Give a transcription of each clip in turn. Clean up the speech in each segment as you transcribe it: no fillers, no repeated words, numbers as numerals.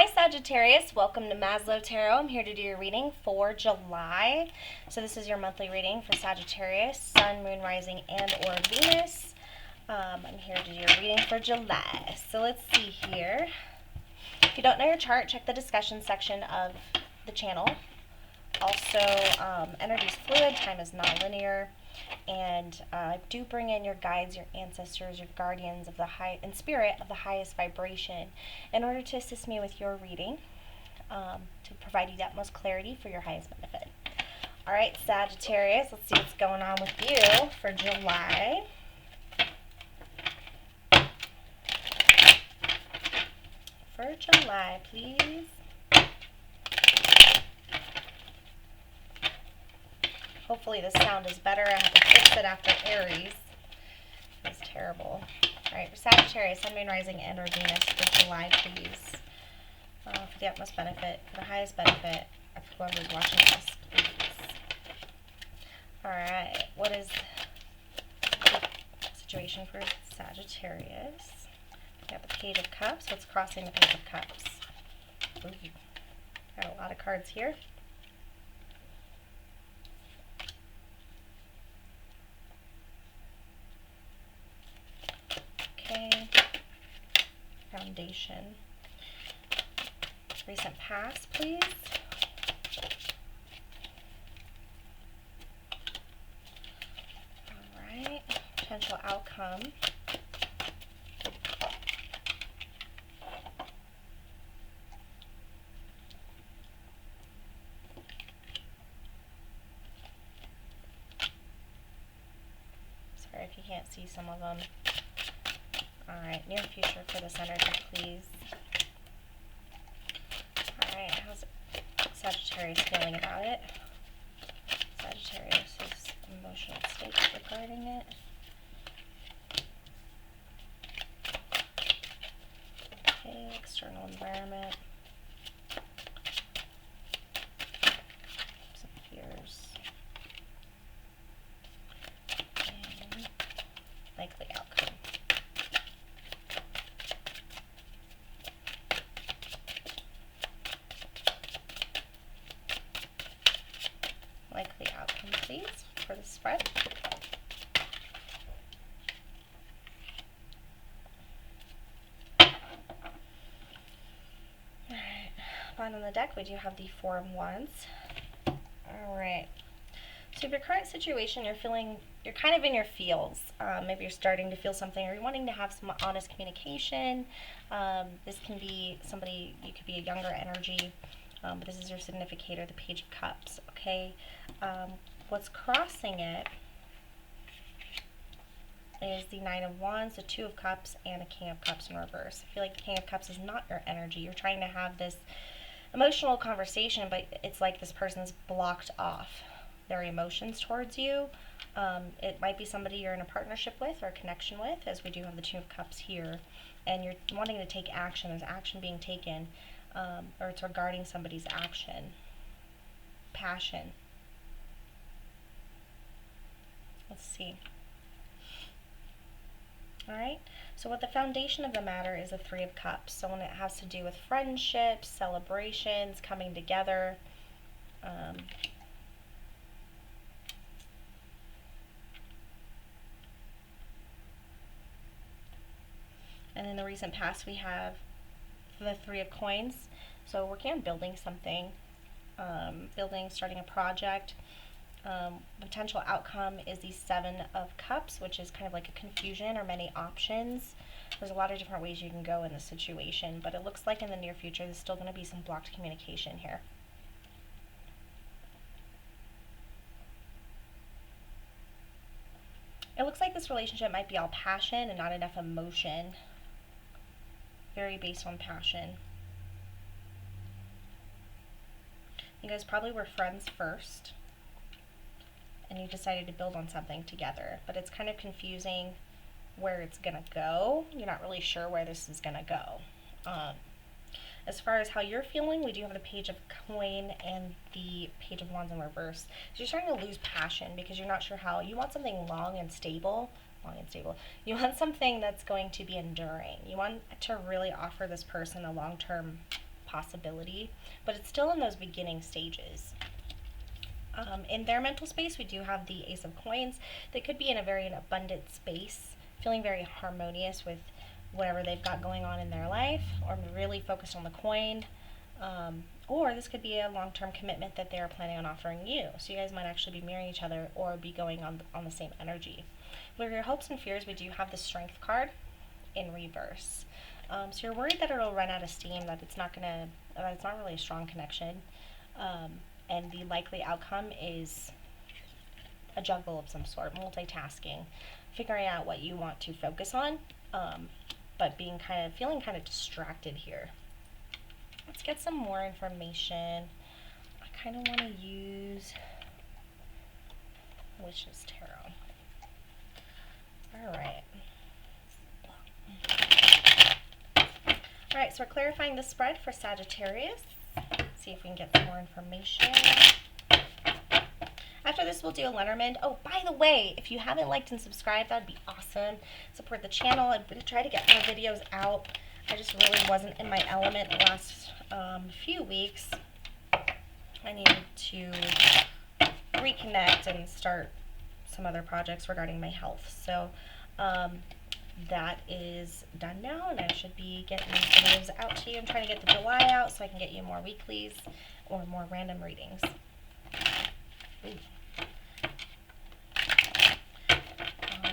Hi Sagittarius, welcome to Maslow Tarot. I'm here to do your reading for July. So this is your monthly reading for Sagittarius, Sun, Moon, Rising, and or Venus. I'm here to do your reading for July. So let's see here. If you don't know your chart, check the discussion section of the channel. Also, energy is fluid, time is non-linear, and do bring in your guides, your ancestors, your guardians of the high and spirit of the highest vibration in order to assist me with your reading, to provide you that most clarity for your highest benefit. All right, Sagittarius, let's see what's going on with you for July. For July, please. Hopefully this sound is better. I have to fix it after Aries. It's terrible. Alright, for Sagittarius, Sun, Moon, Rising, and or Venus for July, please. For the utmost benefit, for the highest benefit of whoever's watching this, please. Alright, what is the situation for Sagittarius? We got the Page of Cups. What's crossing the Page of Cups? Ooh, got a lot of cards here. Foundation. Recent past, please. Alright. Potential outcome. Sorry if you can't see some of them. Alright, near future for this energy, please. Alright, how's Sagittarius feeling about it? Sagittarius' emotional state regarding it. Okay, external environment. Some fears. And likely outcome. Likely outcome, please, for the spread. Alright, bottom of the deck, we do have the Four of Wands. Alright, so if your current situation, you're kind of in your feels. Maybe you're starting to feel something, or you're wanting to have some honest communication. This can be somebody, you could be a younger energy. But this is your significator, the Page of Cups, okay? What's crossing it is the Nine of Wands, the Two of Cups, and the King of Cups in reverse. I feel like the King of Cups is not your energy. You're trying to have this emotional conversation, but it's like this person's blocked off their emotions towards you. It might be somebody you're in a partnership with or a connection with, as we do have the Two of Cups here, and you're wanting to take action. There's action being taken. Or it's regarding somebody's action, passion. Let's see. Alright, so what the foundation of the matter is the Three of Cups. So when it has to do with friendships, celebrations, coming together, and in the recent past we have the Three of Coins. So working on building something, starting a project. Potential outcome is the Seven of Cups, which is kind of like a confusion or many options. There's a lot of different ways you can go in this situation, but it looks like in the near future there's still going to be some blocked communication here. It looks like this relationship might be all passion and not enough emotion. Very based on passion. You guys probably were friends first, and you decided to build on something together, but it's kind of confusing where it's gonna go. You're not really sure where this is gonna go. As far as how you're feeling, we do have the Page of Coin and the Page of Wands in reverse. So you're starting to lose passion because you're not sure how. You want something long and stable. You want something that's going to be enduring. You want to really offer this person a long-term possibility, but it's still in those beginning stages. In their mental space, we do have the Ace of Coins. They could be in a very abundant space, feeling very harmonious with whatever they've got going on in their life, or really focused on the coin. Or this could be a long-term commitment that they're planning on offering you. So you guys might actually be marrying each other or be going on the same energy. For your hopes and fears, we do have the Strength card in reverse. So you're worried that it'll run out of steam, that it's not really a strong connection. And the likely outcome is a juggle of some sort, multitasking, figuring out what you want to focus on, but feeling kind of distracted here. Let's get some more information. I kind of want to use Wishes Tarot. Alright, so we're clarifying the spread for Sagittarius. See if we can get some more information. After this, we'll do a Lenormand. Oh, by the way, if you haven't liked and subscribed, that'd be awesome. Support the channel. I'm going to try to get more videos out. I just really wasn't in my element the last few weeks. I needed to reconnect and start some other projects regarding my health. So that is done now, and I should be getting these videos out to you. I'm trying to get the July out so I can get you more weeklies or more random readings. Ooh.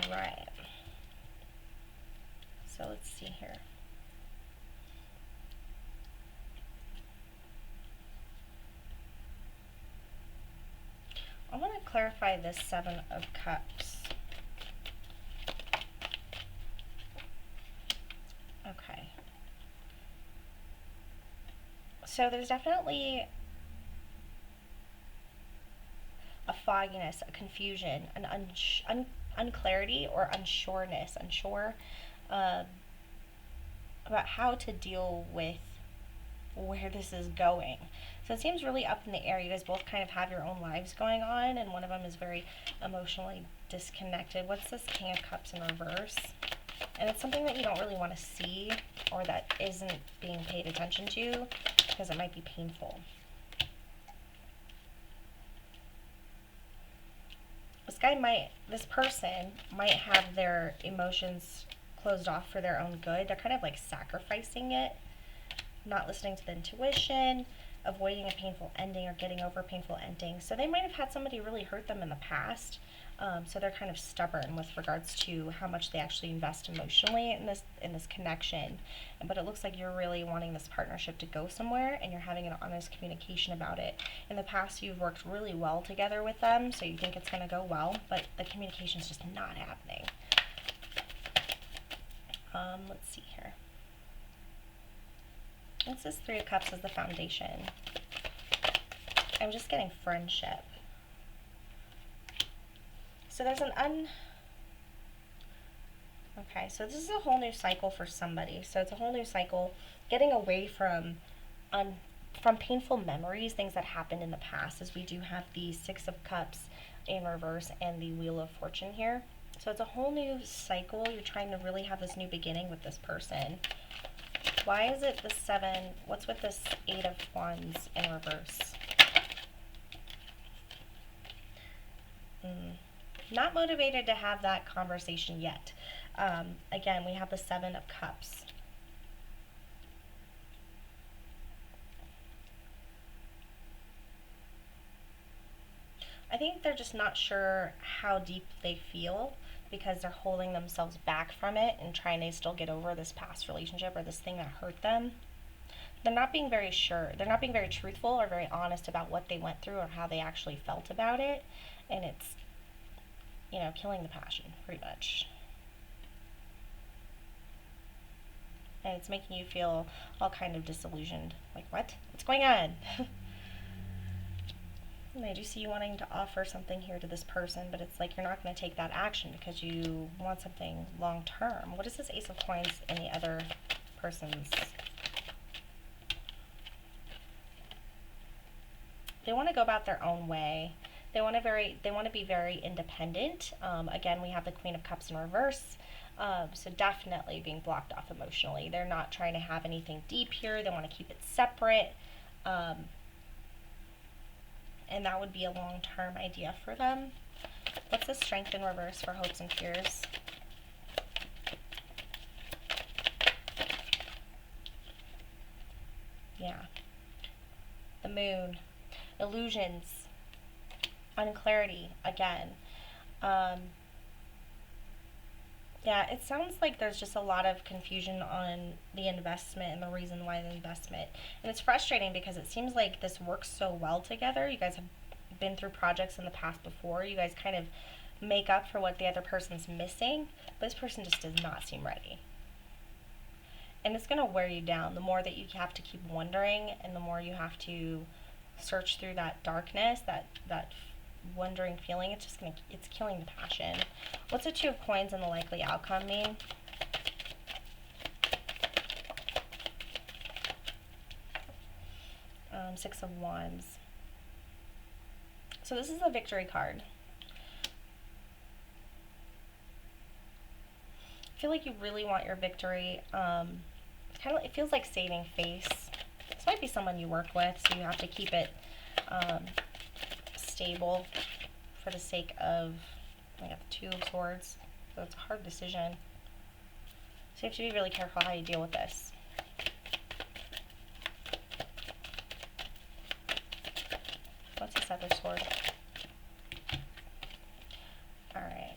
Alright. So let's see here. I want to clarify this Seven of Cups. Okay. So there's definitely a fogginess, a confusion, an unclarity or unsureness, unsure about how to deal with where this is going. So it seems really up in the air. You guys both kind of have your own lives going on, and one of them is very emotionally disconnected. What's this King of Cups in reverse? And it's something that you don't really want to see, or that isn't being paid attention to, because it might be painful. This person might have their emotions closed off for their own good. They're kind of like sacrificing it, not listening to the intuition, avoiding a painful ending or getting over a painful ending. So they might have had somebody really hurt them in the past. So they're kind of stubborn with regards to how much they actually invest emotionally in this connection. But it looks like you're really wanting this partnership to go somewhere, and you're having an honest communication about it. In the past, you've worked really well together with them, so you think it's going to go well, but the communication is just not happening. Let's see here. What's this Three of Cups as the foundation? I'm just getting friendship. So there's okay, so this is a whole new cycle for somebody. So it's a whole new cycle, getting away from painful memories, things that happened in the past, as we do have the Six of Cups in reverse and the Wheel of Fortune here. So it's a whole new cycle. You're trying to really have this new beginning with this person. Why is it the Seven? What's with this Eight of Wands in reverse? Not motivated to have that conversation yet. Again, we have the Seven of Cups. I think they're just not sure how deep they feel, because they're holding themselves back from it and trying to still get over this past relationship or this thing that hurt them. They're not being very sure. They're not being very truthful or very honest about what they went through or how they actually felt about it. And it's, killing the passion, pretty much. And it's making you feel all kind of disillusioned. Like, what? What's going on? And I do see you wanting to offer something here to this person, but it's like you're not going to take that action because you want something long term. What is this Ace of Coins in the other person's? They want to go about their own way. They want to be very independent. Again, we have the Queen of Cups in reverse. So definitely being blocked off emotionally. They're not trying to have anything deep here. They want to keep it separate. And that would be a long-term idea for them. What's the strength in reverse for hopes and fears? Yeah. The moon. Illusions. Unclarity again. Yeah, it sounds like there's just a lot of confusion on the investment and the reason why the investment. And it's frustrating because it seems like this works so well together. You guys have been through projects in the past before. You guys kind of make up for what the other person's missing. But this person just does not seem ready. And it's going to wear you down. The more that you have to keep wondering and the more you have to search through that darkness, that wondering feeling, it's killing the passion. What's the Two of Coins and the likely outcome mean? Six of Wands. So this is a victory card. I feel like you really want your victory. It feels like saving face. This might be someone you work with, so you have to keep it stable for the sake of, I got the Two of Swords, so it's a hard decision. So you have to be really careful how you deal with this. What's this other sword? Alright.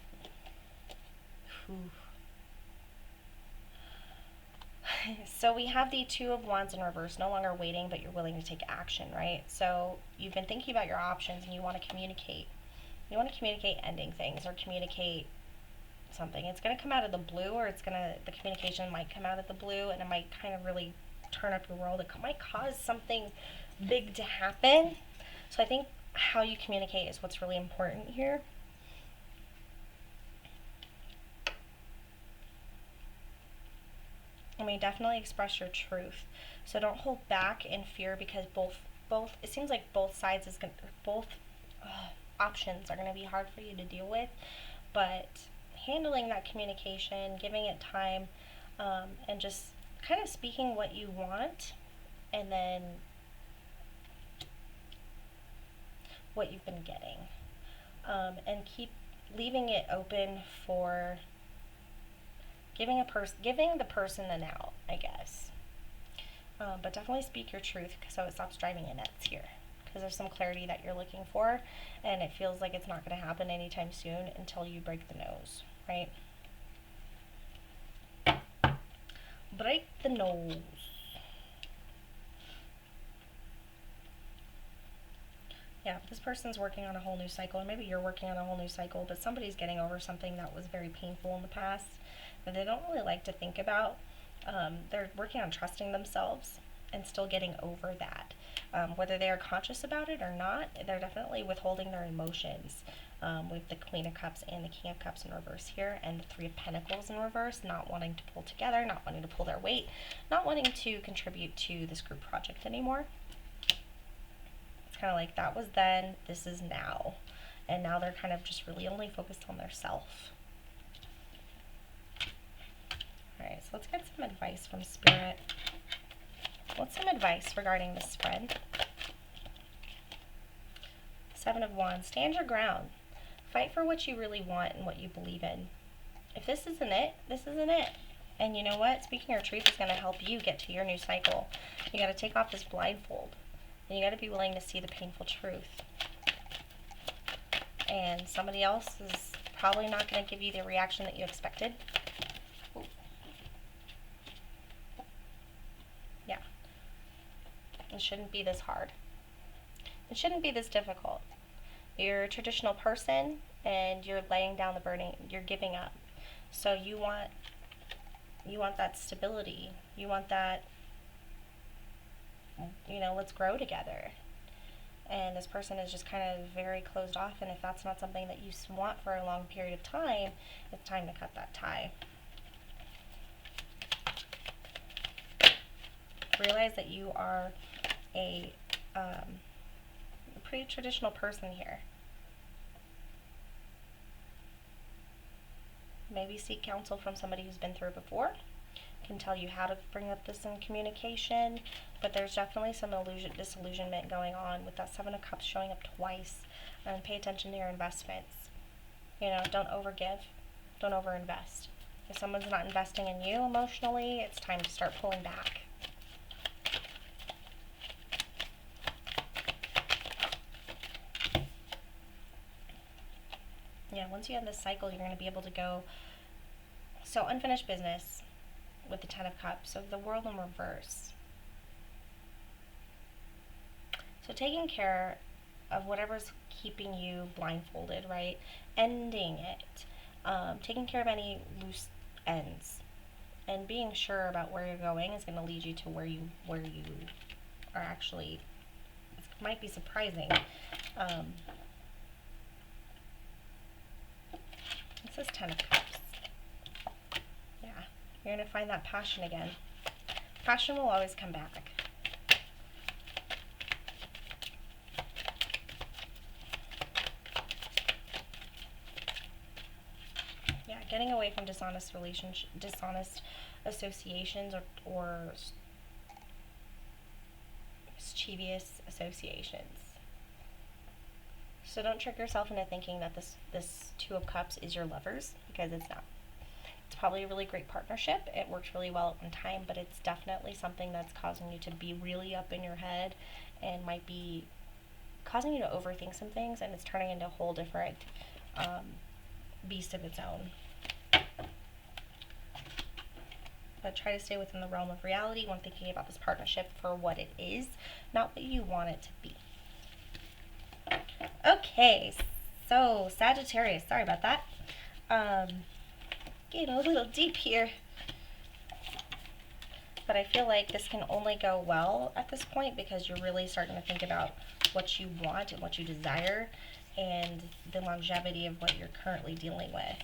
So we have the Two of Wands in reverse, no longer waiting, but you're willing to take action, right? So you've been thinking about your options and you want to communicate. You want to communicate ending things or communicate something. It's going to come out of the blue, or the communication might come out of the blue, and it might kind of really turn up your world. It might cause something big to happen. So I think how you communicate is what's really important here. I mean, definitely express your truth. So don't hold back in fear, because both it seems like both sides options are going to be hard for you to deal with, but handling that communication, giving it time, and just kind of speaking what you want, and then what you've been getting, and keep leaving it open for giving the person an out, I guess. But definitely speak your truth so it stops driving you nuts here, because there's some clarity that you're looking for, and it feels like it's not going to happen anytime soon until you break the nose, right? Break the nose. Yeah, this person's working on a whole new cycle, or maybe you're working on a whole new cycle, but somebody's getting over something that was very painful in the past that they don't really like to think about. They're working on trusting themselves and still getting over that. Whether they are conscious about it or not, they're definitely withholding their emotions, with the Queen of Cups and the King of Cups in reverse here, and the Three of Pentacles in reverse, not wanting to pull together, not wanting to pull their weight, not wanting to contribute to this group project anymore. It's kind of like that was then, this is now. And now they're kind of just really only focused on their self. Alright, so let's get some advice from Spirit. What's some advice regarding this spread? Seven of Wands. Stand your ground. Fight for what you really want and what you believe in. If this isn't it, this isn't it. And you know what? Speaking your truth is going to help you get to your new cycle. You got to take off this blindfold. And you got to be willing to see the painful truth. And somebody else is probably not going to give you the reaction that you expected. Ooh. Yeah. It shouldn't be this hard. It shouldn't be this difficult. You're a traditional person and you're laying down the burden. You're giving up. So you want that stability. You want that, let's grow together. And this person is just kind of very closed off, and if that's not something that you want for a long period of time, it's time to cut that tie. Realize that you are a pretty traditional person here. Maybe seek counsel from somebody who's been through it before. Can tell you how to bring up this in communication, but there's definitely some disillusionment going on with that Seven of Cups showing up twice. And pay attention to your investments. You know, don't overgive, don't overinvest. If someone's not investing in you emotionally, it's time to start pulling back. Yeah, once you have this cycle, you're going to be able to go. So unfinished business with the Ten of Cups, so the world in reverse. So taking care of whatever's keeping you blindfolded, right? Ending it. Taking care of any loose ends. And being sure about where you're going is going to lead you to where you are actually. It might be surprising. This is Ten of Cups. Yeah, you're going to find that passion again. Passion will always come back. Yeah, getting away from dishonest associations or mischievous associations. So don't trick yourself into thinking that this Two of Cups is your lovers, because it's not. It's probably a really great partnership. It worked really well at one time, but it's definitely something that's causing you to be really up in your head and might be causing you to overthink some things, and it's turning into a whole different beast of its own. But try to stay within the realm of reality when thinking about this partnership for what it is, not what you want it to be. Okay, so Sagittarius, sorry about that. Getting a little deep here. But I feel like this can only go well at this point because you're really starting to think about what you want and what you desire and the longevity of what you're currently dealing with.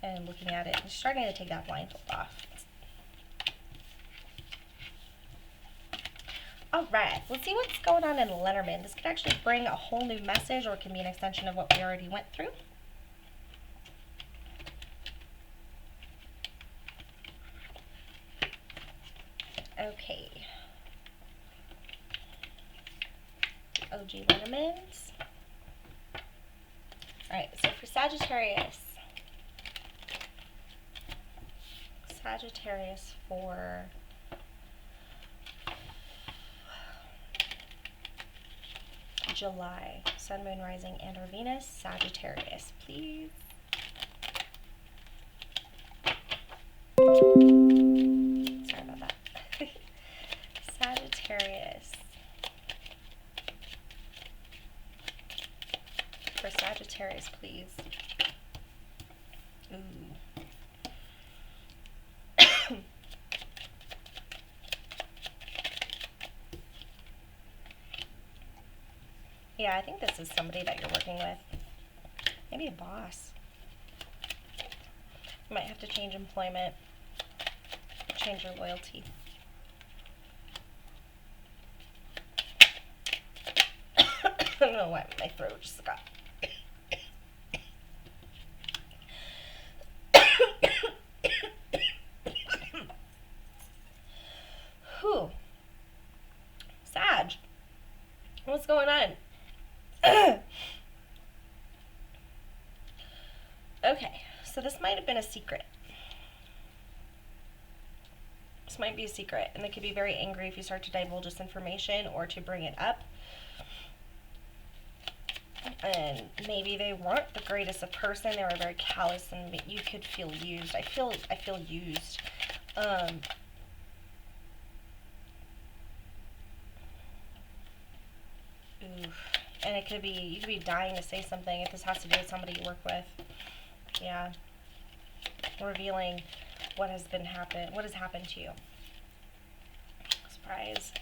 And looking at it and starting to take that blindfold off. Alright, let's see what's going on in Lenormand. This could actually bring a whole new message, or it can be an extension of what we already went through. Okay. OG Lenormands. Alright, so for Sagittarius for July, Sun, Moon, Rising, and or Venus. Sagittarius, please. Sorry about that. Sagittarius. For Sagittarius, please. Ooh. Yeah, I think this is somebody that you're working with. Maybe a boss. You might have to change employment, change your loyalty. I don't know why my throat just got. Whew. Sag. What's going on? Okay, so this might have been a secret. This might be a secret, and they could be very angry if you start to divulge this information or to bring it up. And maybe they weren't the greatest of person. They were very callous, and you could feel used. I feel used. Oof. And it could be, you could be dying to say something if this has to do with somebody you work with. Yeah. Revealing what has happened to you. Surprise.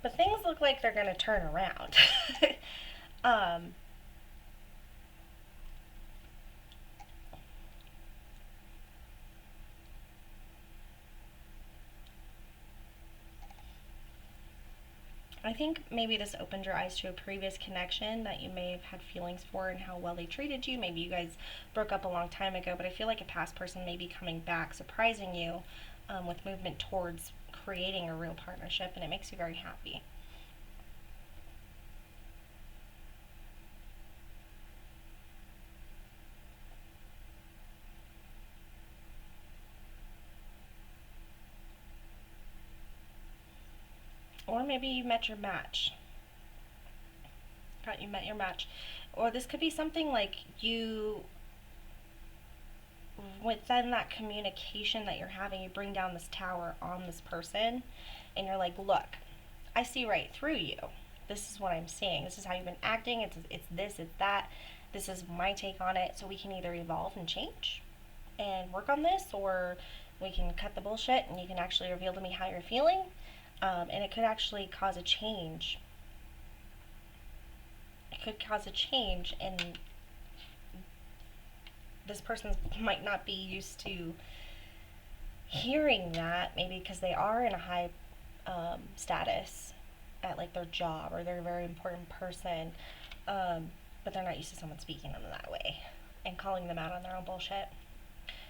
But things look like they're going to turn around. I think maybe this opened your eyes to a previous connection that you may have had feelings for and how well they treated you. Maybe you guys broke up a long time ago, but I feel like a past person may be coming back, surprising you with movement towards creating a real partnership, and it makes you very happy. Or maybe you met your match. You met your match. Or this could be something like you, within that communication that you're having, you bring down this tower on this person and you're like, look, I see right through you. This is what I'm seeing. This is how you've been acting. It's this, it's that. This is my take on it. So we can either evolve and change and work on this, or we can cut the bullshit and you can actually reveal to me how you're feeling. And it could actually cause a change. It could cause a change, and this person might not be used to hearing that, maybe because they are in a high status at like their job, or they're a very important person, but they're not used to someone speaking to them that way and calling them out on their own bullshit.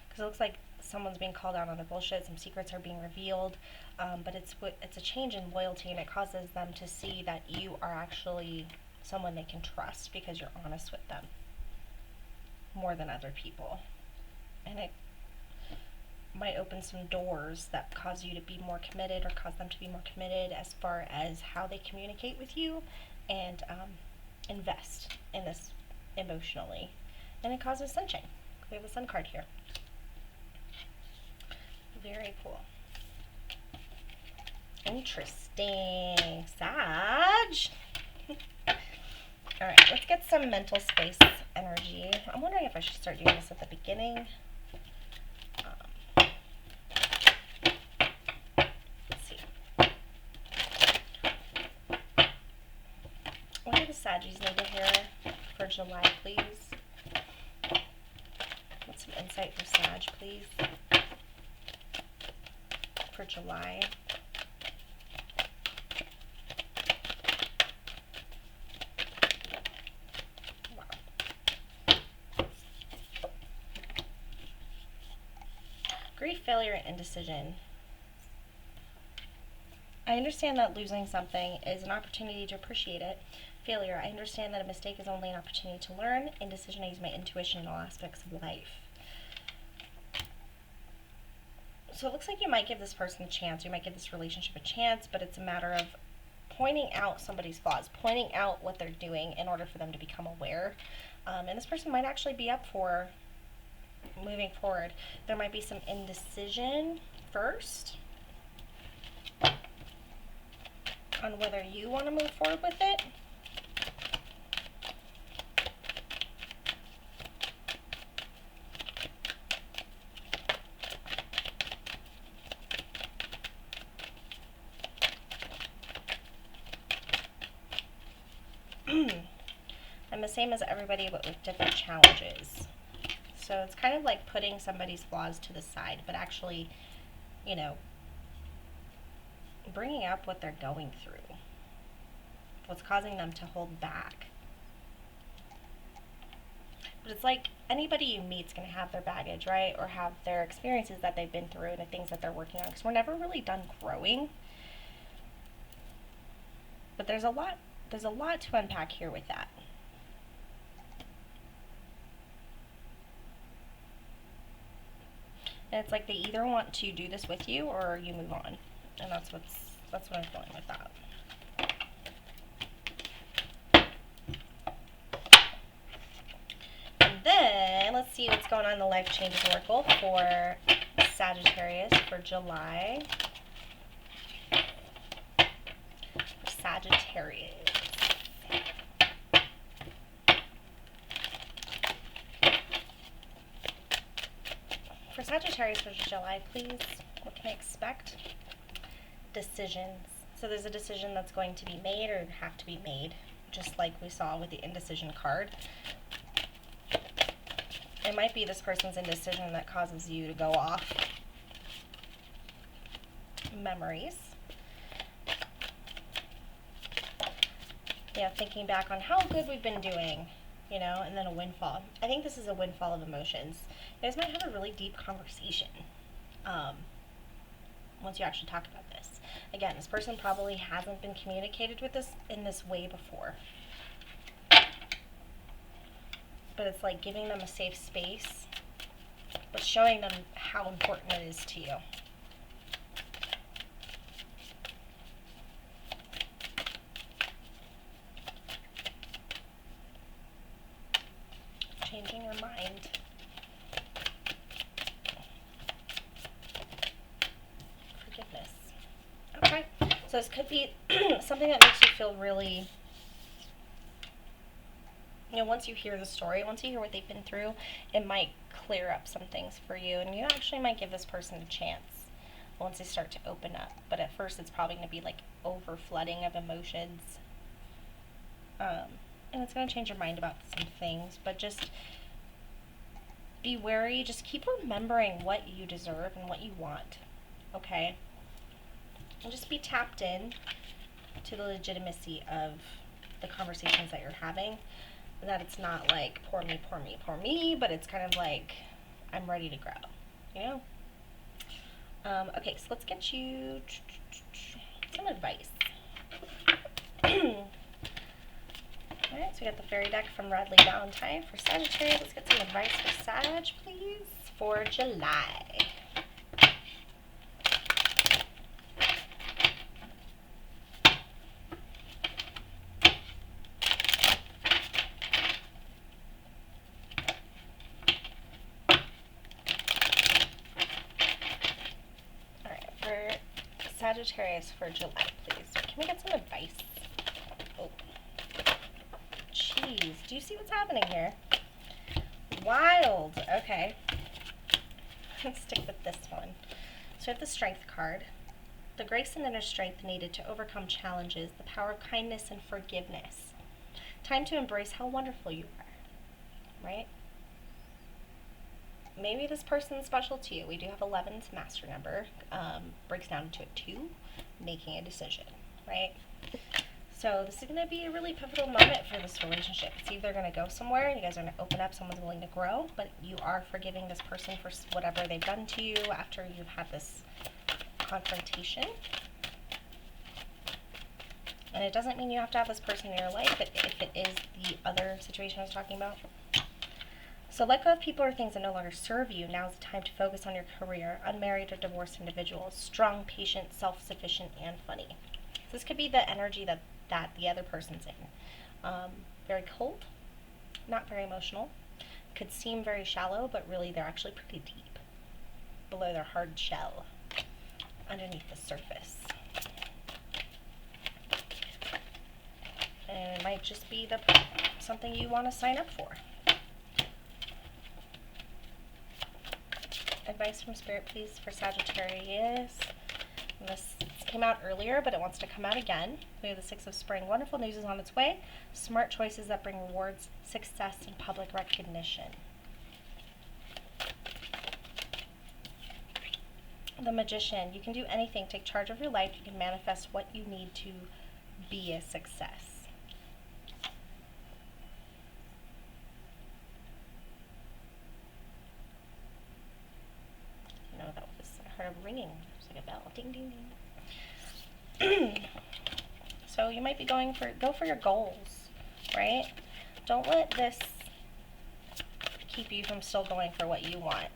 Because it looks like someone's being called out on their bullshit, some secrets are being revealed, but it's a change in loyalty, and it causes them to see that you are actually someone they can trust because you're honest with them more than other people. And it might open some doors that cause you to be more committed, or cause them to be more committed as far as how they communicate with you and invest in this emotionally. And it causes sunshine. We have a sun card here. Very cool. Interesting. Sag. Alright, let's get some mental space energy. I'm wondering if I should start doing this at the beginning. Let's see. What do the Saggies need to hear for July, please? Get some insight for Sag, please. For July. Grief, failure, and indecision. I understand that losing something is an opportunity to appreciate it. Failure, I understand that a mistake is only an opportunity to learn. Indecision, I use my intuition in all aspects of life. So it looks like you might give this person a chance. You might give this relationship a chance, but it's a matter of pointing out somebody's flaws, pointing out what they're doing in order for them to become aware. And this person might actually be up for moving forward. There might be some indecision first on whether you want to move forward with it. I'm the same as everybody, but with different challenges. So it's kind of like putting somebody's flaws to the side, but actually, you know, bringing up what they're going through, what's causing them to hold back. But it's like anybody you meet is going to have their baggage, right? Or have their experiences that they've been through and the things that they're working on, because we're never really done growing. But there's a lot to unpack here with that. And it's like they either want to do this with you or you move on. And that's what I'm feeling with that. And then let's see what's going on in the Life Changes Oracle for Sagittarius for July. For Sagittarius. For Sagittarius for July, please, what can I expect? Decisions. So there's a decision that's going to be made or have to be made, just like we saw with the indecision card. It might be this person's indecision that causes you to go off memories. you know, thinking back on how good we've been doing, you know, and then a windfall. I think this is a windfall of emotions. You guys might have a really deep conversation once you actually talk about this. Again, this person probably hasn't been communicated with this in this way before. But it's like giving them a safe space, but showing them how important it is to you. Changing your mind. Forgiveness. Okay, so this could be something that makes you feel really, you know, once you hear the story, once you hear what they've been through, it might clear up some things for you, and you actually might give this person a chance once they start to open up. But at first, it's probably going to be like over flooding of emotions, and it's going to change your mind about some things. But just be wary. Just keep remembering what you deserve and what you want. Okay, and just be tapped in to the legitimacy of the conversations that you're having. That it's not like poor me, poor me, poor me, but it's kind of like I'm ready to grow, you know? Okay, so let's get you some advice. Alright, so we got the fairy deck from Radley Valentine for Sagittarius. Let's get some advice for Sag, please, for July. Sagittarius for July, please. Can we get some advice? Oh, jeez. Do you see what's happening here? Wild. Okay. Let's stick with this one. So we have the Strength card. The grace and inner strength needed to overcome challenges, the power of kindness and forgiveness. Time to embrace how wonderful you are, right? Maybe this person's special to you. We do have 11 as master number. Breaks down into a 2, making a decision, right? So this is going to be a really pivotal moment for this relationship. It's either going to go somewhere and you guys are going to open up, someone's willing to grow, but you are forgiving this person for whatever they've done to you after you've had this confrontation. And it doesn't mean you have to have this person in your life, but if it is the other situation I was talking about. So let go of people or things that no longer serve you. Now is the time to focus on your career. Unmarried or divorced individuals. Strong, patient, self-sufficient, and funny. So this could be the energy that the other person's in. Very cold, not very emotional. Could seem very shallow, but really they're actually pretty deep. Below their hard shell. Underneath the surface. And it might just be something you want to sign up for. Advice from Spirit, please, for Sagittarius. And this came out earlier, but it wants to come out again. We have the 6 of Spring. Wonderful news is on its way. Smart choices that bring rewards, success, and public recognition. The Magician. You can do anything. Take charge of your life. You can manifest what you need to be a success. I heard a ringing. It was like a bell. Ding, ding, ding. So you might be go for your goals, right? Don't let this keep you from still going for what you want,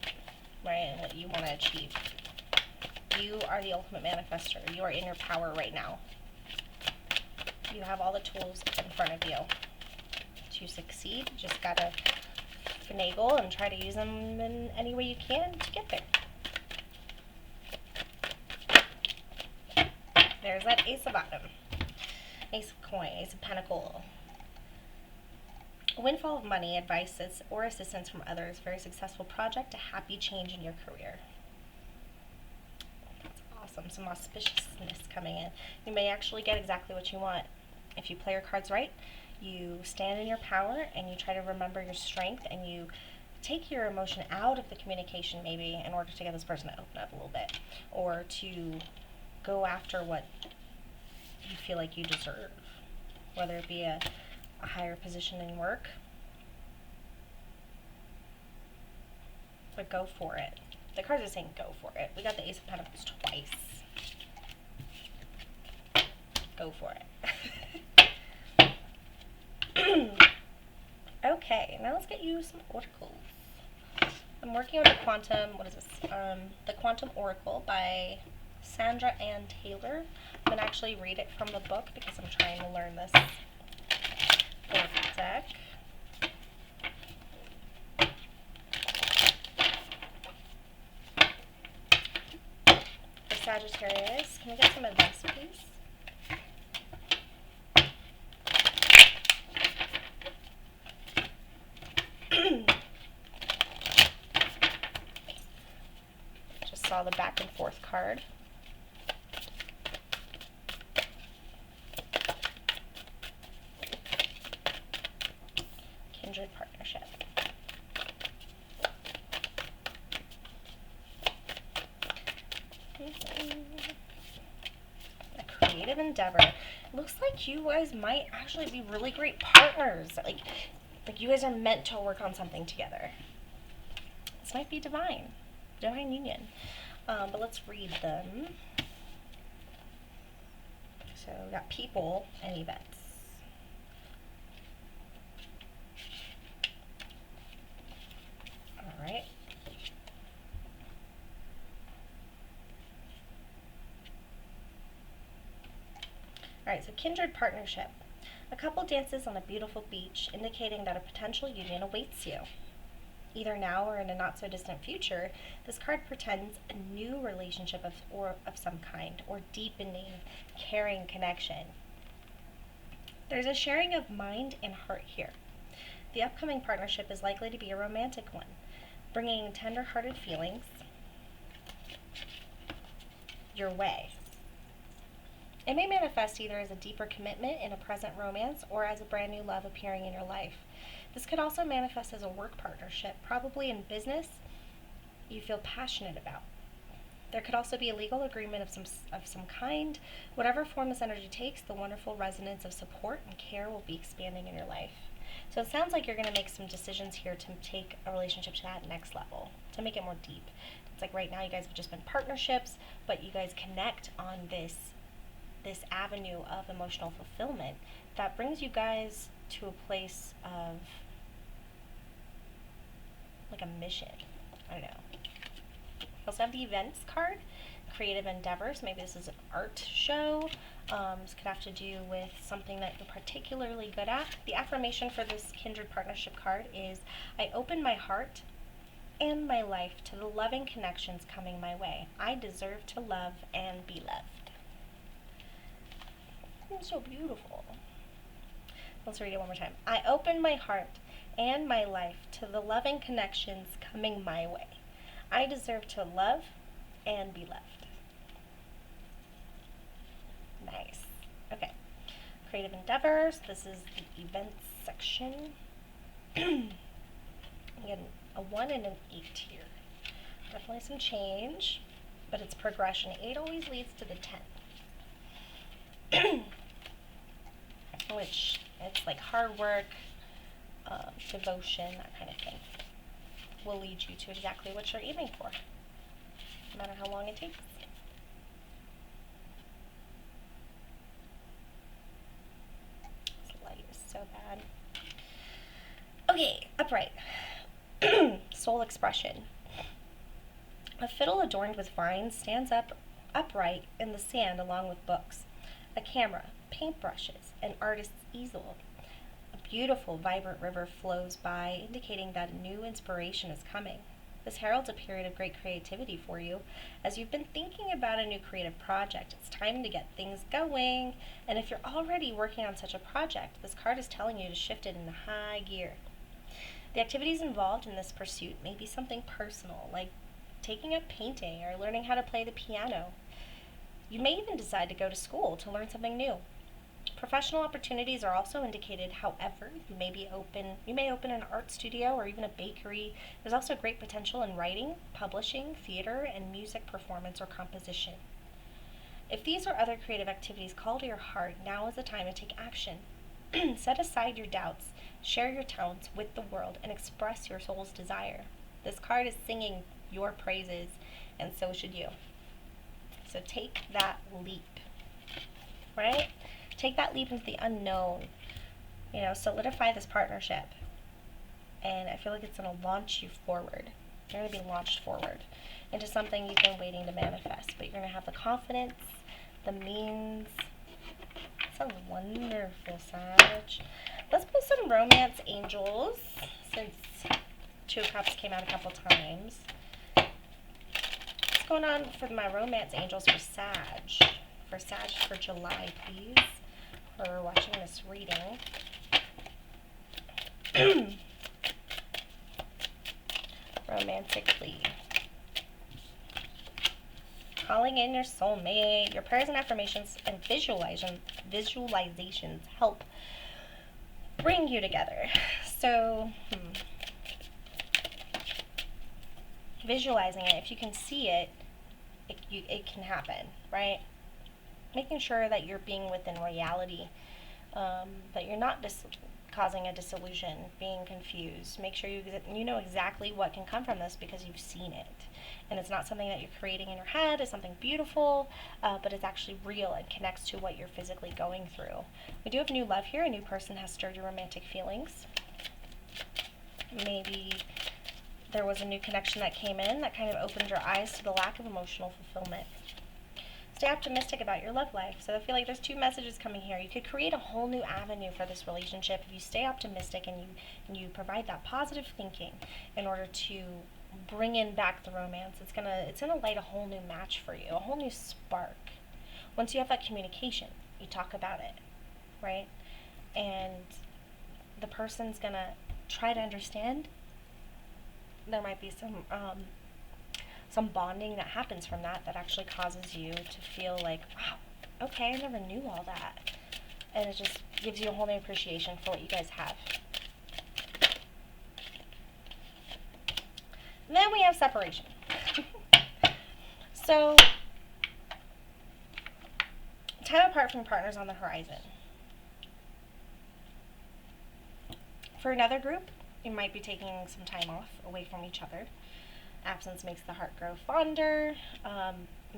right? And what you want to achieve. You are the ultimate manifester. You are in your power right now. You have all the tools in front of you to succeed. You just gotta finagle and try to use them in any way you can to get there. There's that Ace of Bottom, Ace of Coin, Ace of Pentacle. A windfall of money, advice or assistance from others, very successful project, a happy change in your career. That's awesome. Some auspiciousness coming in. You may actually get exactly what you want. If you play your cards right, you stand in your power and you try to remember your strength and you take your emotion out of the communication maybe in order to get this person to open up a little bit or to go after what you feel like you deserve. whether it be a higher position in work. But go for it. The cards are saying go for it. We got the Ace of Pentacles twice. Go for it. Okay, now let's get you some oracles. I'm working on the Quantum, what is this? The Quantum Oracle by Sandra Ann Taylor. I'm going to actually read it from the book because I'm trying to learn this deck. For Sagittarius, can we get some advice, please? Just saw the back and forth card. Kindred partnership. A creative endeavor. It looks like you guys might actually be really great partners. Like you guys are meant to work on something together. This might be divine union. But let's read them. So we got people and events. All right. All right, so kindred partnership. A couple dances on a beautiful beach, indicating that a potential union awaits you. Either now or in a not-so-distant future, this card portends a new relationship of some kind, or deepening, caring connection. There's a sharing of mind and heart here. The upcoming partnership is likely to be a romantic one, bringing tender-hearted feelings your way. It may manifest either as a deeper commitment in a present romance or as a brand new love appearing in your life. This could also manifest as a work partnership, probably in business you feel passionate about. There could also be a legal agreement of some kind. Whatever form this energy takes, the wonderful resonance of support and care will be expanding in your life. So it sounds like you're going to make some decisions here to take a relationship to that next level, to make it more deep. It's like right now you guys have just been partnerships, but you guys connect on this avenue of emotional fulfillment that brings you guys to a place of like a mission. I don't know. We also have the events card, creative endeavors. Maybe this is an art show. This could have to do with something that you're particularly good at. The affirmation for this kindred partnership card is, I open my heart and my life to the loving connections coming my way. I deserve to love and be loved. It's so beautiful. Let's read it one more time. I open my heart and my life to the loving connections coming my way. I deserve to love and be loved. Nice. Okay. Creative endeavors. This is the events section. You get a 1 and an 8 here. Definitely some change, but it's progression. 8 always leads to the 10. Which, it's like hard work, devotion, that kind of thing, will lead you to exactly what you're aiming for, no matter how long it takes. This light is so bad. Okay, upright. Soul expression. A fiddle adorned with vines stands upright in the sand along with books, a camera, paintbrushes, an artist's easel. A beautiful, vibrant river flows by, indicating that a new inspiration is coming. This heralds a period of great creativity for you. As you've been thinking about a new creative project, it's time to get things going. And if you're already working on such a project, this card is telling you to shift it into high gear. The activities involved in this pursuit may be something personal, like taking up painting or learning how to play the piano. You may even decide to go to school to learn something new. Professional opportunities are also indicated. However, you may open an art studio or even a bakery. There's also great potential in writing, publishing, theater, and music performance or composition. If these or other creative activities call to your heart, now is the time to take action. Set aside your doubts, share your talents with the world, and express your soul's desire. This card is singing your praises, and so should you. So take that leap, right? Take that leap into the unknown. You know, solidify this partnership. And I feel like it's going to launch you forward. You're going to be launched forward into something you've been waiting to manifest. But you're going to have the confidence, the means. Sounds wonderful, Sag. Let's pull some romance angels, since Two of Cups came out a couple times. What's going on for my romance angels for Sag? For Sag for July, please. For watching this reading. Romantically. Calling in your soulmate. Your prayers and affirmations and visualizations help bring you together. So, visualizing it, if you can see it, it can happen, right? Making sure that you're being within reality, that you're not causing a disillusion, being confused. Make sure you know exactly what can come from this because you've seen it. And it's not something that you're creating in your head. It's something beautiful, but it's actually real and connects to what you're physically going through. We do have new love here. A new person has stirred your romantic feelings. Maybe there was a new connection that came in that kind of opened your eyes to the lack of emotional fulfillment. Stay optimistic about your love life. So I feel like there's two messages coming here. You could create a whole new avenue for this relationship if you stay optimistic and you provide that positive thinking in order to bring in back the romance. It's gonna light a whole new match for you, a whole new spark. Once you have that communication, you talk about it, right? And the person's gonna try to understand. There might be some bonding that happens from that actually causes you to feel like, wow, okay, I never knew all that. And it just gives you a whole new appreciation for what you guys have. And then we have separation. So, time apart from partners on the horizon. For another group, you might be taking some time off away from each other. Absence makes the heart grow fonder.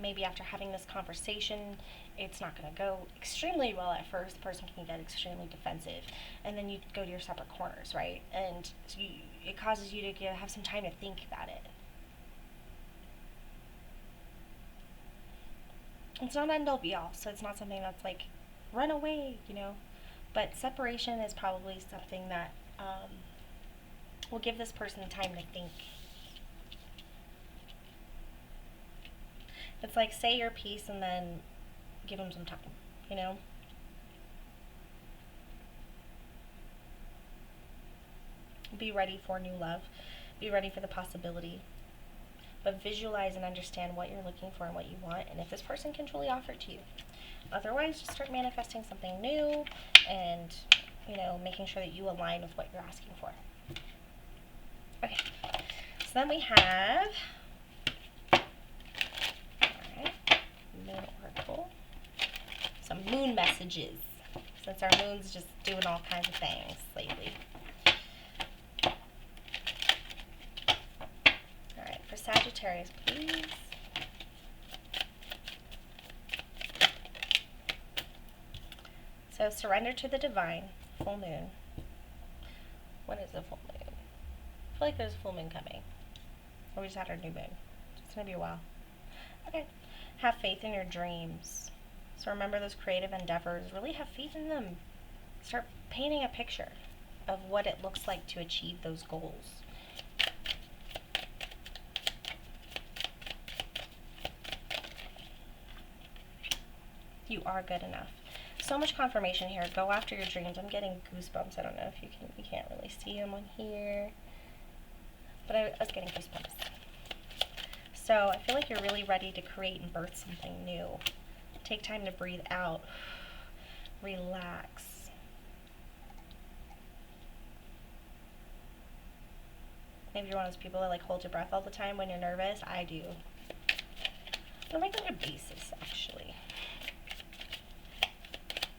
Maybe after having this conversation, it's not going to go extremely well at first. The person can get extremely defensive. And then you go to your separate corners, right? And so it causes you to have some time to think about it. It's not end all be all, so it's not something that's like, run away, you know? But separation is probably something that will give this person time to think. It's like, say your piece and then give them some time, you know? Be ready for new love. Be ready for the possibility. But visualize and understand what you're looking for and what you want, and if this person can truly offer it to you. Otherwise, just start manifesting something new and, you know, making sure that you align with what you're asking for. Okay. So then we have... Moon Oracle. Some moon messages, since our moon's just doing all kinds of things lately. Alright, for Sagittarius, please. So, surrender to the divine. Full moon. When is the full moon? I feel like there's a full moon coming. Or we just had our new moon. It's going to be a while. Okay. Have faith in your dreams. So remember those creative endeavors. Really have faith in them. Start painting a picture of what it looks like to achieve those goals. You are good enough. So much confirmation here. Go after your dreams. I'm getting goosebumps. I don't know if you can't really see them on here. But I was getting goosebumps. So I feel like you're really ready to create and birth something new. Take time to breathe out. Relax. Maybe you're one of those people that like hold your breath all the time when you're nervous. I do. On a regular basis, actually.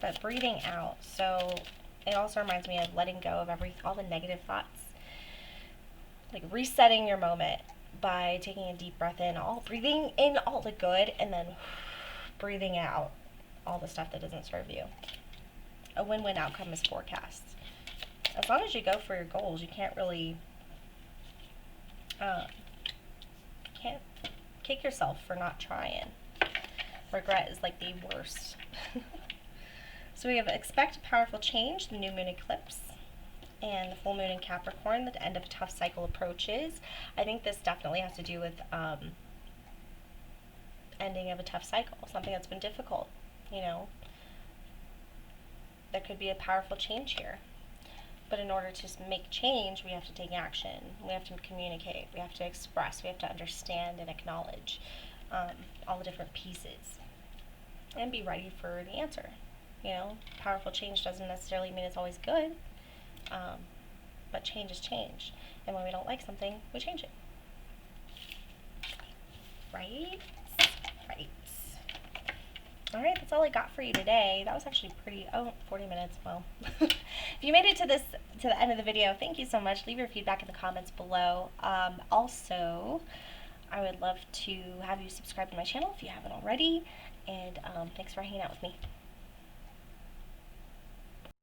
But breathing out. So it also reminds me of letting go of all the negative thoughts. Like resetting your moment by taking a deep breath in, breathing in all the good, and then breathing out all the stuff that doesn't serve you. A win-win outcome is forecast. As long as you go for your goals, you can't really can't kick yourself for not trying. Regret is like the worst. So we have expect powerful change, the new moon eclipse, and the full moon in Capricorn, the end of a tough cycle approaches. I think this definitely has to do with ending of a tough cycle, something that's been difficult, you know. There could be a powerful change here. But in order to make change, we have to take action. We have to communicate. We have to express. We have to understand and acknowledge all the different pieces and be ready for the answer. You know, powerful change doesn't necessarily mean it's always good, but change is change. And when we don't like something, we change it. Right? Right. Alright, that's all I got for you today. That was actually 40 minutes. Well, if you made it to the end of the video, thank you so much. Leave your feedback in the comments below. Also, I would love to have you subscribe to my channel if you haven't already. And thanks for hanging out with me.